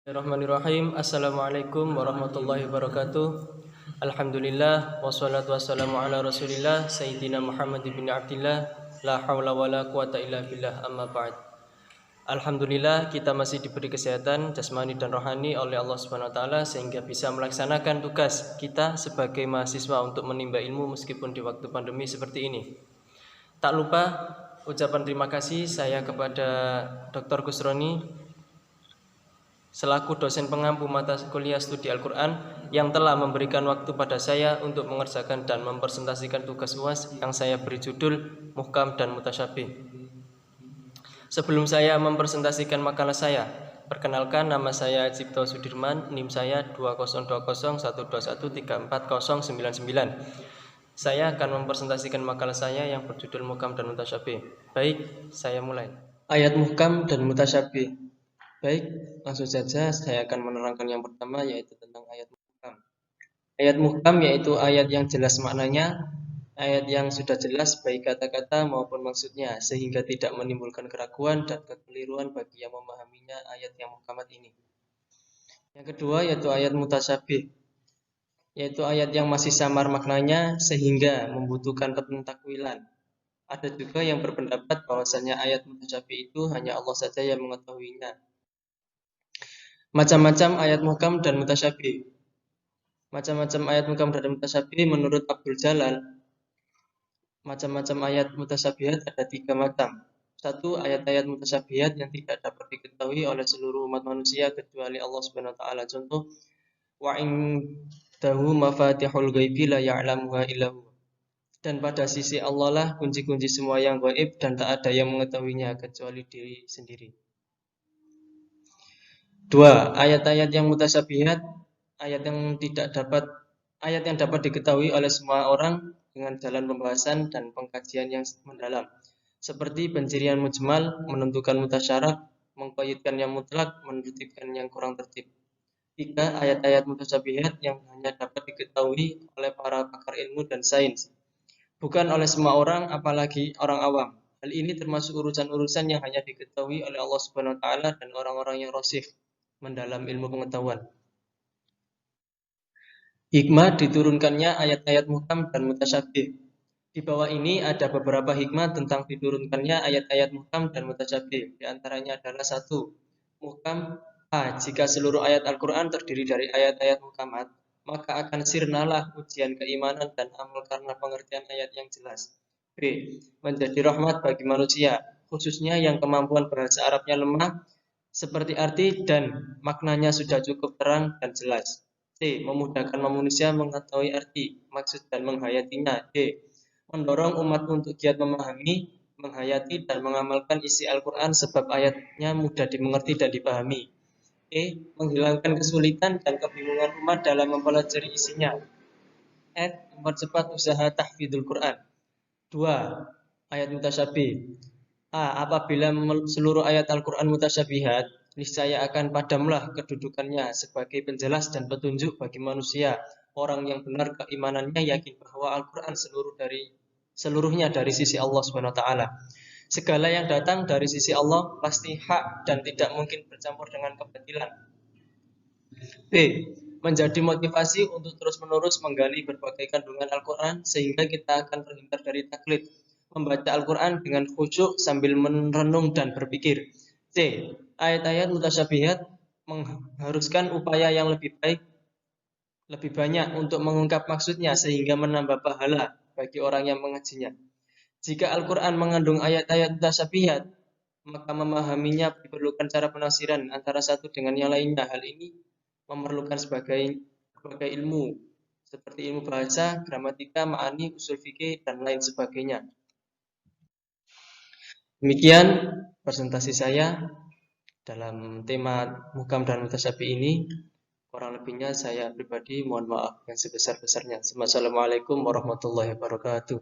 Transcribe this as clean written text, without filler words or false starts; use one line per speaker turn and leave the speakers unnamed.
Bismillahirrahmanirrahim. Assalamualaikum warahmatullahi wabarakatuh. Alhamdulillah wassalatu wassalamu ala Rasulillah Sayyidina Muhammad bin Abdillah. La haula wala quwata illa billah, amma ba'd. Alhamdulillah kita masih diberi kesehatan jasmani dan rohani oleh Allah Subhanahu wa taala sehingga bisa melaksanakan tugas kita sebagai mahasiswa untuk menimba ilmu meskipun di waktu pandemi seperti ini. Tak lupa ucapan terima kasih saya kepada Dr. Kusroni selaku dosen pengampu mata kuliah studi Al-Quran yang telah memberikan waktu pada saya untuk mengerjakan dan mempresentasikan tugas UAS yang saya beri judul Muhkam dan Mutasyabih. Sebelum saya mempresentasikan makalah saya, perkenalkan nama saya Cipto Sudirman, NIM saya 202012134099. Saya akan mempresentasikan makalah saya yang berjudul Muhkam dan Mutasyabih. Baik, saya mulai. Ayat Muhkam dan Mutasyabih. Baik, langsung saja saya akan menerangkan yang pertama yaitu tentang ayat muhkam. Ayat muhkam yaitu ayat yang jelas maknanya, ayat yang sudah jelas baik kata-kata maupun maksudnya sehingga tidak menimbulkan keraguan dan kekeliruan bagi yang memahaminya ayat yang muhkamat ini. Yang kedua yaitu ayat mutasyabih, yaitu ayat yang masih samar maknanya sehingga membutuhkan pentakwilan. Ada juga yang berpendapat bahwasanya ayat mutasyabih itu hanya Allah saja yang mengetahuinya. Macam-macam ayat muhkam dan mutasyabih. Macam-macam ayat muhkam dan mutasyabih menurut Abdul Jalal. Macam-macam ayat mutasyabihat ada 3 macam. Satu, ayat-ayat mutasyabihat yang tidak dapat diketahui oleh seluruh umat manusia kecuali Allah Subhanahu wa taala. Contoh, wa indahu mafatihul ghaibi la ya'lamuha illa hu. Dan pada sisi Allah lah kunci-kunci semua yang gaib dan tak ada yang mengetahuinya kecuali diri sendiri. 2. Ayat-ayat yang mutasyabihat, ayat yang dapat diketahui oleh semua orang dengan jalan pembahasan dan pengkajian yang mendalam. Seperti pencirian mujmal, menentukan mutasyarak, mengqayyidkan yang mutlak, menertibkan yang kurang tertib. 3. Ayat-ayat mutasyabihat yang hanya dapat diketahui oleh para pakar ilmu dan sains, bukan oleh semua orang, apalagi orang awam. Hal ini termasuk urusan-urusan yang hanya diketahui oleh Allah Subhanahu wa taala dan orang-orang yang rasikh mendalam ilmu pengetahuan. Hikmah diturunkannya ayat-ayat muhkam dan mutasyabih. Di bawah ini ada beberapa hikmah tentang diturunkannya ayat-ayat muhkam dan mutasyabih. Di antaranya adalah 1. Muhkam. Jika seluruh ayat Al-Quran terdiri dari ayat-ayat muhkamat, maka akan sirnalah ujian keimanan dan amal karena pengertian ayat yang jelas. B. Menjadi rahmat bagi manusia, khususnya yang kemampuan bahasa Arabnya lemah, seperti arti dan maknanya sudah cukup terang dan jelas. C. Memudahkan manusia mengetahui arti, maksud dan menghayatinya. D. Mendorong umat untuk giat memahami, menghayati dan mengamalkan isi Al-Quran sebab ayatnya mudah dimengerti dan dipahami. E. Menghilangkan kesulitan dan kebingungan umat dalam mempelajari isinya. F. Mempercepat usaha tahfidzul Quran. 2. Ayat mutasyabih. Apabila seluruh ayat Al-Quran mutasyabihat, niscaya akan padamlah kedudukannya sebagai penjelas dan petunjuk bagi manusia. Orang yang benar keimanannya yakin bahwa Al-Quran seluruhnya dari sisi Allah Subhanahu wa taala. Segala yang datang dari sisi Allah pasti hak dan tidak mungkin bercampur dengan kebatilan. B. Menjadi motivasi untuk terus-menerus menggali berbagai kandungan Al-Quran sehingga kita akan terhindar dari taklid, membaca Al-Quran dengan khusyuk sambil merenung dan berpikir. C. Ayat-ayat mutasyabihat mengharuskan upaya yang lebih banyak untuk mengungkap maksudnya sehingga menambah pahala bagi orang yang mengajinya. Jika Al-Quran mengandung ayat-ayat mutasyabihat, maka memahaminya diperlukan cara penafsiran antara satu dengan yang lainnya. Hal ini memerlukan berbagai ilmu seperti ilmu bahasa, gramatika, ma'ani, usul fikih, dan lain sebagainya. Demikian presentasi saya dalam tema muhkam dan mutasyabih ini. Kurang lebihnya saya pribadi mohon maaf yang sebesar-besarnya. Wassalamualaikum warahmatullahi wabarakatuh.